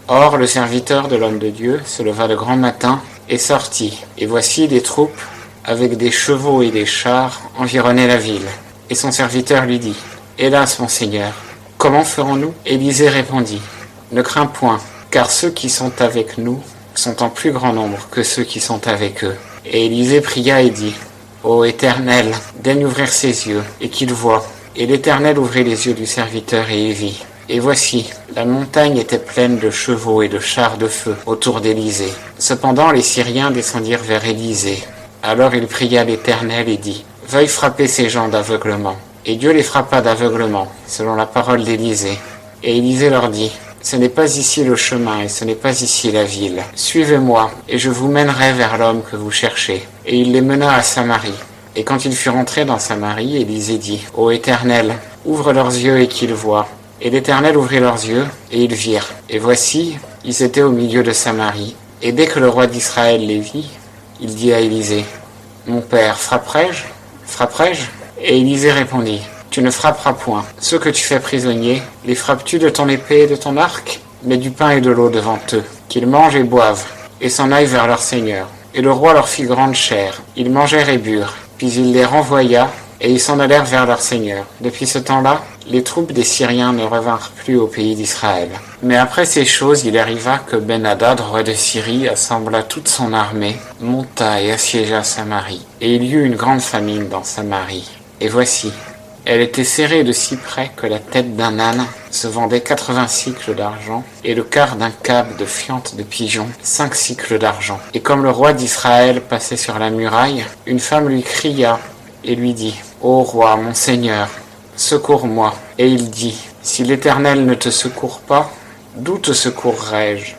Or le serviteur de l'homme de Dieu se leva de grand matin et sortit. Et voici des troupes, avec des chevaux et des chars, environnaient la ville. Et son serviteur lui dit, « Hélas, mon Seigneur, comment ferons-nous » Élisée répondit, « Ne crains point, car ceux qui sont avec nous sont en plus grand nombre que ceux qui sont avec eux. » Et Élisée pria et dit, « Ô Éternel, daigne ouvrir ses yeux, et qu'il voie. » Et l'Éternel ouvrit les yeux du serviteur et il vit. Et voici, la montagne était pleine de chevaux et de chars de feu autour d'Élisée. Cependant les Syriens descendirent vers Élisée. Alors il pria l'Éternel et dit, « Veuille frapper ces gens d'aveuglement. » Et Dieu les frappa d'aveuglement, selon la parole d'Élisée. Et Élisée leur dit, « Ce n'est pas ici le chemin et ce n'est pas ici la ville. Suivez-moi, et je vous mènerai vers l'homme que vous cherchez. » Et il les mena à Samarie. Et quand il fut rentré dans Samarie, Élisée dit, « Ô Éternel, ouvre leurs yeux et qu'ils voient. » Et l'Éternel ouvrit leurs yeux, et ils virent. Et voici, ils étaient au milieu de Samarie. Et dès que le roi d'Israël les vit, il dit à Élisée, « Mon père, frapperai-je ? Frapperai-je » Et Élisée répondit, « Tu ne frapperas point. Ceux que tu fais prisonniers, les frappes-tu de ton épée et de ton arc ? Mets du pain et de l'eau devant eux, qu'ils mangent et boivent, et s'en aillent vers leur Seigneur. » Et le roi leur fit grande chair. Ils mangèrent et burent. Puis il les renvoya, et ils s'en allèrent vers leur Seigneur. Depuis ce temps-là, les troupes des Syriens ne revinrent plus au pays d'Israël. Mais après ces choses, il arriva que Ben-Hadad, roi de Syrie, assembla toute son armée, monta et assiégea Samarie. Et il y eut une grande famine dans Samarie. Et voici, elle était serrée de si près que la tête d'un âne se vendait 80 cycles d'argent, et le quart d'un cab de fiente de pigeon, 5 cycles d'argent. Et comme le roi d'Israël passait sur la muraille, une femme lui cria et lui dit, « Ô roi, mon Seigneur, secours-moi. » Et il dit, « Si l'Éternel ne te secourt pas, d'où te secourrai-je?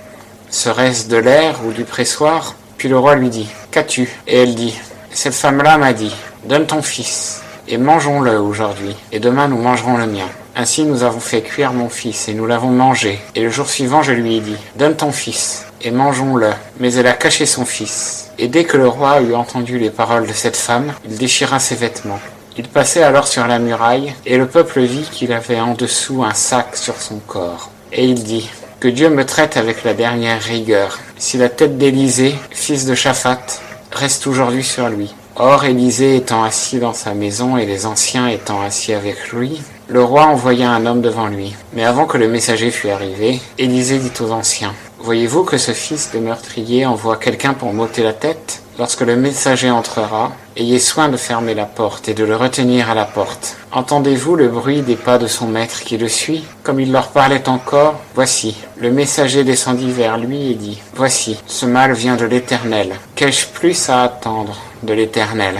Serait-ce de l'air ou du pressoir ?» Puis le roi lui dit, « Qu'as-tu » Et elle dit, « Cette femme-là m'a dit, donne ton fils, et mangeons-le aujourd'hui, et demain nous mangerons le mien. Ainsi nous avons fait cuire mon fils, et nous l'avons mangé. Et le jour suivant je lui ai dit, donne ton fils, et mangeons-le. Mais elle a caché son fils. Et dès que le roi eut entendu les paroles de cette femme, il déchira ses vêtements. Il passait alors sur la muraille, et le peuple vit qu'il avait en dessous un sac sur son corps. Et il dit, « Que Dieu me traite avec la dernière rigueur, si la tête d'Élisée, fils de Shaphat, reste aujourd'hui sur lui. » Or Élisée étant assis dans sa maison et les anciens étant assis avec lui, le roi envoya un homme devant lui. Mais avant que le messager fût arrivé, Élisée dit aux anciens, « Voyez-vous que ce fils de meurtrier envoie quelqu'un pour m'ôter la tête ? Lorsque le messager entrera, ayez soin de fermer la porte et de le retenir à la porte. Entendez-vous le bruit des pas de son maître qui le suit ? Comme il leur parlait encore, voici, le messager descendit vers lui et dit, « Voici, ce mal vient de l'Éternel. Qu'ai-je plus à attendre de l'Éternel ?